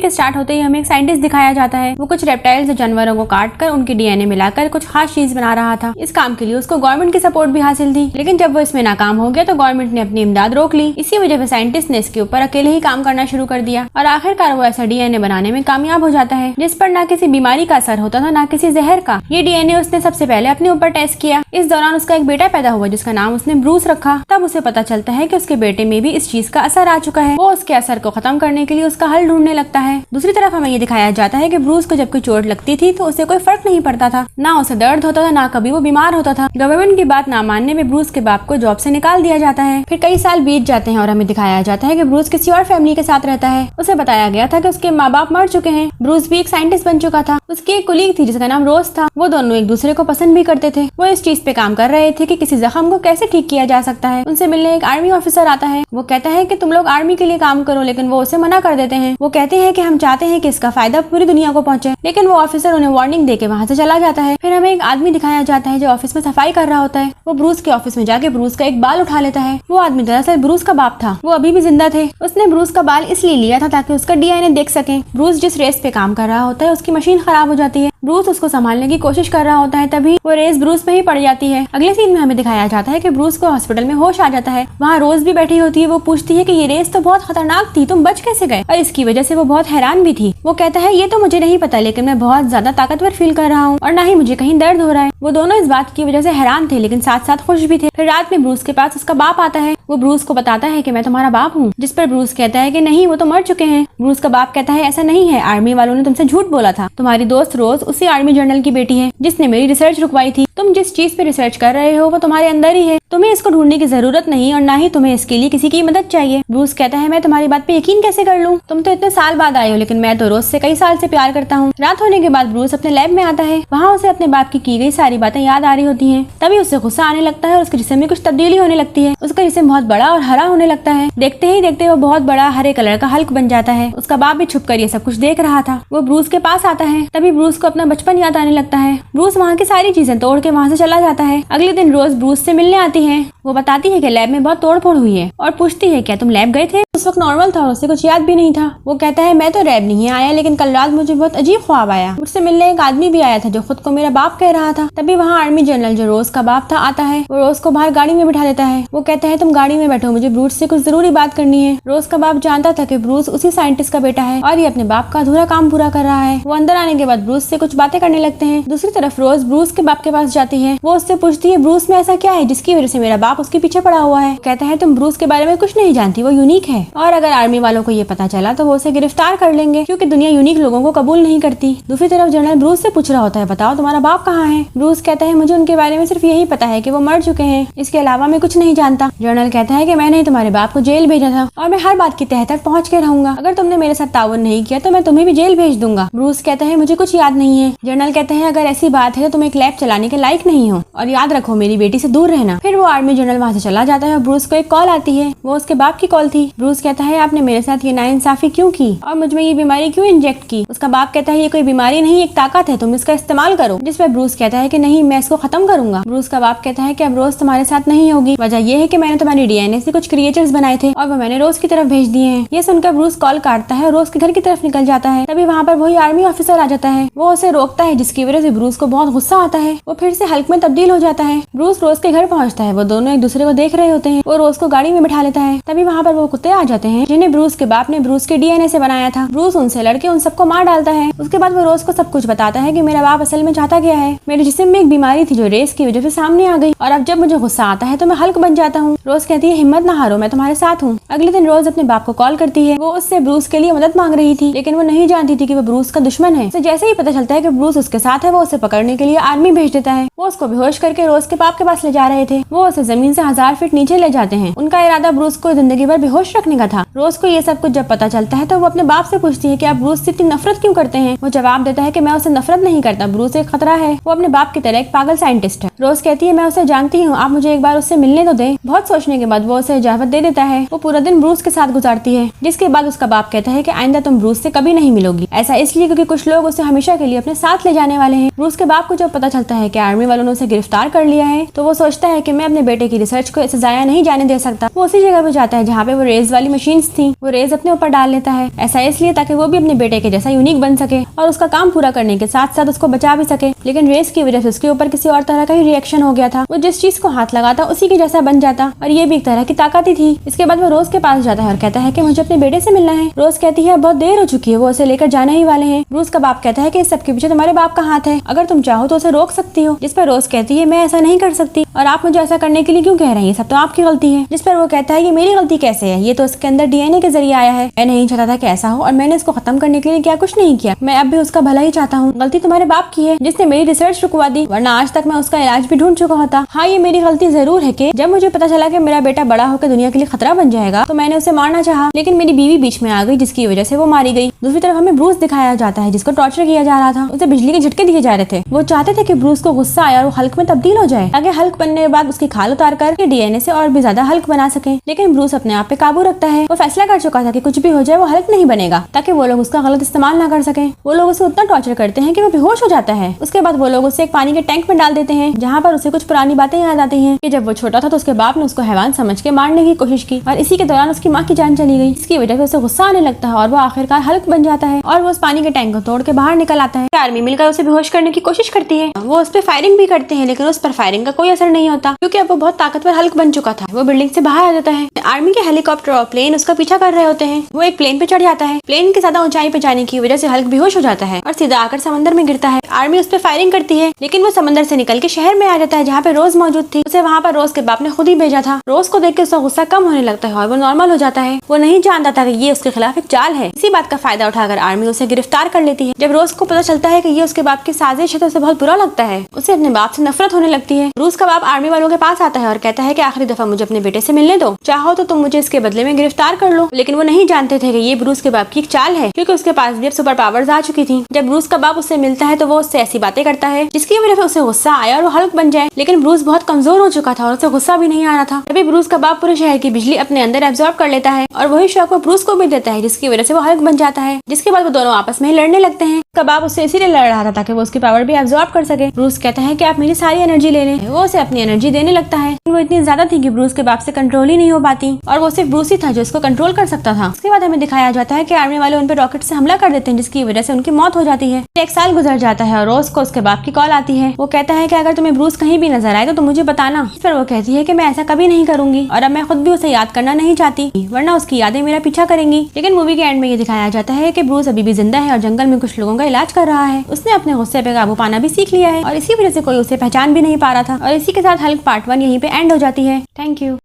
Start होते ही हमें एक साइंटिस्ट दिखाया जाता है। वो कुछ रेप्टाइल्स या जानवरों को काट कर उनकी डीएनए मिलाकर कुछ खास चीज बना रहा था। इस काम के लिए उसको गवर्नमेंट की सपोर्ट भी हासिल थी, लेकिन जब वो इसमें नाकाम हो गया तो गवर्नमेंट ने अपनी इमदाद रोक ली। इसी वजह से साइंटिस्ट ने इसके ऊपर अकेले ही काम करना शुरू कर दिया और आखिरकार वो ऐसा डीएनए बनाने में कामयाब हो जाता है जिस पर ना किसी बीमारी का असर होता था ना किसी जहर का। ये डीएनए उसने सबसे पहले अपने ऊपर टेस्ट किया। इस दौरान उसका एक बेटा पैदा हुआ जिसका नाम उसने ब्रूस रखा। तब उसे पता चलता है कि उसके बेटे में भी इस चीज का असर आ चुका है। वो उसके असर को खत्म करने के लिए उसका हल ढूंढने लगता है। दूसरी तरफ हमें ये दिखाया जाता है कि ब्रूस को जब कोई चोट लगती थी तो उसे कोई फर्क नहीं पड़ता था, ना उसे दर्द होता था ना कभी वो बीमार होता था। गवर्नमेंट की बात ना मानने में ब्रूस के बाप को जॉब से निकाल दिया जाता है। फिर कई साल बीत जाते हैं और हमें दिखाया जाता है कि ब्रूस किसी और फैमिली के साथ रहता है। उसे बताया गया था कि उसके माँ बाप मर चुके हैं। ब्रूस भी एक साइंटिस्ट बन चुका था। उसकी एक कुलीग थी जिसका नाम रोज था। वो दोनों एक दूसरे को पसंद भी करते थे। वो इस चीज पे काम कर रहे थे कि किसी जख्म को कैसे ठीक किया जा सकता है। उनसे मिलने एक आर्मी ऑफिसर आता है। वो कहता है कि तुम लोग आर्मी के लिए काम करो, लेकिन वो उसे मना कर देते हैं। वो कहते हैं कि हम चाहते हैं कि इसका फायदा पूरी दुनिया को पहुंचे, लेकिन वो ऑफिसर उन्हें वार्निंग देके वहाँ से चला जाता है। फिर हमें एक आदमी दिखाया जाता है जो ऑफिस में सफाई कर रहा होता है। वो ब्रूस के ऑफिस में जाके ब्रूस का एक बाल उठा लेता है। वो आदमी दरअसल ब्रूस का बाप था। वो अभी भी जिंदा थे। उसने ब्रूस का बाल इसलिए लिया था ताकि उसका डीएनए देख सके। ब्रूस जिस रेस पे काम कर रहा होता है उसकी मशीन खराब हो जाती है। ब्रूस उसको संभालने की कोशिश कर रहा होता है, तभी वो रेस ब्रूस पे ही पड़ जाती है। अगले सीन में हमें दिखाया जाता है कि ब्रूस को हॉस्पिटल में होश आ जाता है। वहाँ रोज भी बैठी होती है। वो पूछती है कि ये रेस तो बहुत खतरनाक थी, तुम बच कैसे गए? और इसकी वजह से वो बहुत हैरान भी थी। वो कहता है ये तो मुझे नहीं पता, लेकिन मैं बहुत ज्यादा ताकतवर फील कर रहा हूँ और ना ही मुझे कहीं दर्द हो रहा है। वो दोनों इस बात की वजह से हैरान थे, लेकिन साथ साथ खुश भी थे। फिर रात में ब्रूस के पास उसका बाप आता है। वो ब्रूस को बताता है कि मैं तुम्हारा बाप हूँ, जिस पर ब्रूस कहता है कि नहीं, वो तो मर चुके हैं। ब्रूस का बाप कहता है ऐसा नहीं है, आर्मी वालों ने तुमसे झूठ बोला था। तुम्हारी दोस्त रोज उसी आर्मी जनरल की बेटी है जिसने मेरी रिसर्च रुकवाई थी। तुम जिस चीज पे रिसर्च कर रहे हो वो तुम्हारे अंदर ही है। तुम्हें इसको ढूंढने की जरूरत नहीं और ना ही तुम्हें इसके लिए किसी की मदद चाहिए। ब्रूस कहता है मैं तुम्हारी बात पे यकीन कैसे कर लूं? तुम तो इतने साल बाद आए हो, लेकिन मैं तो रोज से कई साल से प्यार करता हूँ। रात होने के बाद ब्रूस अपने लैब में आता है। वहाँ उसे अपने बाप की गई सारी बातें याद आ रही होती हैं। तभी उसे गुस्सा आने लगता है और उसके जिस्म में कुछ तब्दीली होने लगती है। उसका जिस्म बहुत बड़ा और हरा होने लगता है। देखते ही देखते वो बहुत बड़ा हरे कलर का हल्क बन जाता है। उसका बाप भी छुप कर ये सब कुछ देख रहा था। वो ब्रूस के पास आता है। तभी ब्रूस को अपना बचपन याद आने लगता है। ब्रूस वहाँ की सारी चीजें तोड़ के वहाँ से चला जाता है। अगले दिन रोज ब्रूस से मिलने आती है। वो बताती है कि लैब में बहुत तोड़फोड़ हुई है और पूछती है क्या तुम लैब गए थे? उस वक्त नॉर्मल था और उसे कुछ याद भी नहीं था। वो कहता है मैं तो लैब नहीं आया, लेकिन कल रात मुझे बहुत अजीब ख्वाब आया। मुझसे मिलने एक आदमी भी आया था जो खुद को मेरा बाप कह रहा था। तभी वहाँ आर्मी जनरल जो रोज का बाप था आता है। वो रोज को बाहर गाड़ी में बिठा देता है। वो कहता है तुम गाड़ी में बैठो, मुझे ब्रूस से कुछ जरूरी बात करनी है। रोज का बाप जानता था कि ब्रूस उसी साइंटिस्ट का बेटा है और ये अपने बाप का अधूरा काम पूरा कर रहा है। वो अंदर आने के बाद ब्रूस से कुछ बातें करने लगते हैं। दूसरी तरफ रोज ब्रूस के बाप के पास जाती है। वो उससे पूछती है ब्रूस में ऐसा क्या है जिसकी वजह से मेरा बाप उसके पीछे पड़ा हुआ है? कहता है तुम ब्रूस के बारे में कुछ नहीं जानती, वो यूनिक है और अगर आर्मी वालों को ये पता चला तो वो उसे गिरफ्तार कर लेंगे, क्योंकि दुनिया यूनिक लोगों को कबूल नहीं करती। दूसरी तरफ जनरल ब्रूस से पूछ रहा होता है बताओ तुम्हारा बाप कहाँ है? ब्रूस कहता है मुझे उनके बारे में सिर्फ यही पता है कि वो मर चुके हैं, इसके अलावा मैं कुछ नहीं जानता। जनरल कहता है कि मैंने ही तुम्हारे बाप को जेल भेजा था और मैं हर बात की तह तक पहुँच के रहूंगा। अगर तुमने मेरे साथ ताउन नहीं किया तो मैं तुम्हें भी जेल भेज दूंगा। ब्रूस कहता है मुझे कुछ याद नहीं है। जनरल कहते हैं अगर ऐसी बात है तो तुम एक लैब चलाने के लायक नहीं हो और याद रखो मेरी बेटी से दूर रहना। फिर वो आर्मी जनरल वहाँ से चला जाता है और ब्रूस को एक कॉल आती है। वो उसके बाप की कॉल थी। ब्रूस कहता है आपने मेरे साथ ये नाइंसाफी क्यों की और मुझ में ये बीमारी क्यों इंजेक्ट की? उसका बाप कहता है ये कोई बीमारी नहीं, एक ताकत है, तुम इसका इस्तेमाल करो। जिस पर ब्रूस कहता है कि नहीं, मैं इसको खत्म करूंगा। ब्रूस का बाप कहता है कि अब रोज तुम्हारे साथ नहीं होगी, वजह ये है कि मैंने तुम्हारी डीएनए से कुछ क्रिएचर्स बनाए थे और वो मैंने रोज की तरफ भेज दिए हैं। ये सुनकर ब्रूस कॉल काटता है और रोज के घर की तरफ निकल जाता है। तभी वहाँ पर वही आर्मी ऑफिसर आ जाता है। वो उसे रोकता है, जिसकी वजह से ब्रूस को बहुत गुस्सा आता है। वो फिर से हल्क में तब्दील हो जाता है। ब्रूस रोज के घर पहुँचता है। वो दोनों एक दूसरे को देख रहे होते हैं। वो रोज को गाड़ी में बिठा लेता है। तभी वहाँ पर वो कुत्ते आ जाते हैं जिन्हें ब्रूस के बाप ने ब्रूस के डीएनए से बनाया था। ब्रूस उनसे लड़के उन सबको मार डालता है। उसके बाद वो रोज को सब कुछ बताता है कि मेरा बाप असल में चाहता क्या है। मेरे जिस्म में एक बीमारी थी जो रेस की वजह से सामने आ गई और अब जब मुझे गुस्सा आता है तो मैं हल्क बन जाता हूँ। रोज कहती है हिम्मत ना हारो, मैं तुम्हारे साथ हूँ। अगले दिन रोज अपने बाप को कॉल करती है। वो उससे ब्रूस के लिए मदद मांग रही थी, लेकिन वो नहीं जानती थी कि वो ब्रूस का दुश्मन है। तो जैसे ही पता चलता है कि ब्रूस उसके साथ है, वो उसे पकड़ने के लिए आर्मी भेज देता है। वो उसको बेहोश करके रोज के बाप के पास ले जा रहे थे। वो उसे जमीन से 1000 फीट नीचे ले जाते हैं। उनका इरादा ब्रूस को जिंदगी भर बेहोश रखने का था। रोज को ये सब कुछ जब पता चलता है तो वो अपने बाप से पूछती है कि आप ब्रूस से इतनी नफरत क्यों करते हैं? वो जवाब देता है कि मैं उससे नफरत नहीं करता, ब्रूस एक खतरा है। वो अपने बाप की तरह एक पागल साइंटिस्ट है। रोज कहती है मैं उसे जानती हूँ, आप मुझे एक बार उससे मिलने तो दे। बहुत सोचने के बाद वो उसे इजाजत दे देता है। वो पूरा दिन ब्रूस के साथ गुजारती है, जिसके बाद उसका बाप कहता है कि आइंदा तुम ब्रूस से कभी नहीं मिलोगी। ऐसा इसलिए क्योंकि कुछ लोग उसे हमेशा के लिए अपने साथ ले जाने वाले हैं। ब्रूस के बाप को जब पता चलता है कि आर्मी वालों ने उसे गिरफ्तार कर लिया है तो वो सोचता है कि मैं अपने बेटे की रिसर्च को ऐसे जाया नहीं जाने दे सकता। वो उसी जगह पे जाता है जहाँ पे वो रेस वाली मशीन्स थी वो रेज अपने ऊपर डाल लेता है। ऐसा इसलिए ताकि वो भी अपने बेटे के जैसा यूनिक बन सके और उसका काम पूरा करने के साथ साथ उसको बचा भी सके। लेकिन रेस की वजह से उसके ऊपर किसी और तरह का ही रिएक्शन हो गया था। वो जिस चीज को हाथ लगाता उसी के जैसा बन जाता और ये भी एक तरह की ताकत ही थी। इसके बाद वो रोज के पास जाता है और कहता है कि मुझे अपने बेटे से मिलना है। रोज कहती है बहुत देर हो चुकी है, वो उसे लेकर जाने ही वाले हैं। ब्रूस का बाप कहता है कि इस सब के पीछे तुम्हारे बाप का हाथ है, अगर तुम चाहो तो उसे रोक सकती हो। जिस पर रोज कहती है मैं ऐसा नहीं कर सकती और आप मुझे ऐसा करने के लिए क्यों कह रही हैं, सब तो आपकी गलती है। जिस पर वो कहता है ये मेरी गलती कैसे है, ये तो इसके अंदर डीएनए के जरिए आया है। मैं नहीं चाहता था कि ऐसा हो और मैंने इसको खत्म करने के लिए क्या कुछ नहीं किया। मैं अब भी उसका भला ही चाहता हूँ। गलती तुम्हारे बाप की है जिसने मेरी रिसर्च रुकवा दी, वरना आज तक मैं उसका इलाज भी ढूंढ चुका होता। हाँ, ये मेरी गलती जरूर है कि जब मुझे पता चला कि मेरा बेटा बड़ा होकर दुनिया के लिए खतरा बन जाएगा तो मैंने उसे मारना चाहा, लेकिन मेरी बीवी बीच में आ गई जिसकी वजह से वो मारी गई। दूसरी तरफ हमें ब्रूस दिखाया जाता है जिसको टॉर्चर किया जा रहा था। उसे बिजली के झटके दिए जा रहे थे। वो चाहते थे कि ब्रूस को गुस्सा आया और वो हल्क में तब्दील हो जाए ताकि हल्क बनने के बाद उसकी खाल उतार कर डीएनए से और भी ज्यादा हल्क बना सके। लेकिन ब्रूस अपने आप पे काबू रखता है। वो फैसला कर चुका था कि कुछ भी हो जाए वो हल्क नहीं बनेगा ताकि वो लोग उसका गलत इस्तेमाल ना कर सके। वो लोग उसे उतना टॉर्चर करते हैं कि वो बेहोश हो जाता है। उसके बाद वो लोग उसे एक पानी के टैंक में डाल देते हैं जहाँ पर उसे कुछ पुरानी बातें याद आती हैं कि जब वो छोटा था तो उसके बाप ने उसको हैवान समझ के मारने की कोशिश की और इसी के दौरान उसकी माँ की जान चली गई। इसकी वजह से उसे गुस्सा आने लगता है और वो आखिरकार हल्क बन जाता है और वो उस पानी के टैंक को तोड़ के बाहर निकल आता है। आर्मी मिलकर उसे बेहोश करने की कोशिश करती है। वो उस पर फायरिंग भी करते हैं लेकिन उस पर फायरिंग का कोई असर नहीं होता क्योंकि अब वो बहुत ताकतवर हल्क बन चुका था। वो बिल्डिंग से बाहर आ जाता है। आर्मी के हेलीकॉप्टर और प्लेन उसका पीछा कर रहे होते हैं। वो एक प्लेन पे चढ़ जाता है। प्लेन के ज्यादा ऊंचाई पे जाने की वजह से हल्क बेहोश हो जाता है और सीधा आकर समंदर में गिरता है। आर्मी उस पर फायरिंग करती है लेकिन वो समंदर से निकल के शहर में आ जाता है जहाँ पे रोज मौजूद थी। उसे वहाँ पर रोज के बाप ने खुद ही भेजा था। रोज को देख के उसका गुस्सा कम होने लगता है और वो नॉर्मल हो जाता है। वो नहीं जानता था कि ये उसके खिलाफ एक चाल है। इसी बात का फायदा उठाकर आर्मी उसे गिरफ्तार कर लेती है। जब रोज को पता चलता है कि ये उसके बाप की साजिश है तो उसे बहुत बुरा लगता है। उसे अपने बाप से नफरत होने लगती है। रूस का बाप आर्मी वालों के पास आता है और कहता है कि आखिरी दफा मुझे अपने बेटे से मिलने दो, चाहो तो तुम मुझे इसके बदले में गिरफ्तार कर लो। लेकिन वो नहीं जानते थे कि ये ब्रूस के बाप की एक चाल है क्योंकि उसके पास भी अब सुपर पावर्स आ चुकी थी। जब ब्रूस का बाप उससे मिलता है तो वो उससे ऐसी बातें करता है जिसकी वजह से उसे गुस्सा आया और वो हल्क बन जाए। लेकिन ब्रूस बहुत कमजोर हो चुका था और उसे गुस्सा भी नहीं आ रहा था। तभी ब्रूस का बाप पूरे शहर की बिजली अपने अंदर एब्जॉर्ब कर लेता है और वही शौक वो ब्रूस को भी देता है जिसकी वजह से वो हल्क बन जाता है। जिसके बाद वो दोनों आपस में लड़ने लगते हैं। उसका बाप उससे इसीलिए लड़ रहा था ताकि वो उसकी पावर भी एब्जॉर्ब कर सके। ब्रूस कहता है कि आप मेरी सारी एनर्जी ले लें। वो उसे अपनी एनर्जी देने लगता है। वो इतनी ज्यादा थी कि ब्रूस के बाप से कंट्रोल ही नहीं हो पाती और वो सिर्फ ब्रूस ही था जो उसको कंट्रोल कर सकता था। उसके बाद हमें दिखाया जाता है कि आर्मी वाले उन पर रॉकेट से हमला कर देते हैं जिसकी वजह से उनकी मौत हो जाती है। एक साल गुजर जाता है और रोज को उसके बाप की कॉल आती है। वो कहता है कि अगर तुम्हें ब्रूस कहीं भी नजर आए तो तुम मुझे बताना। इस पर वो कहती है कि मैं ऐसा कभी नहीं करूंगी और अब मैं खुद भी उसे याद करना नहीं चाहती वरना उसकी यादें मेरा पीछा करेंगी। लेकिन मूवी के एंड में ये दिखाया जाता है कि ब्रूस अभी भी जिंदा है और जंगल में कुछ लोगों का इलाज कर रहा है। उसने अपने गुस्से पे काबू पाना भी सीख लिया है और इसी वजह से कोई उसे पहचान भी नहीं पा रहा था। और इसी के साथ हल्क पार्ट 1 यहीं पे एंड हो जाती है। Thank you.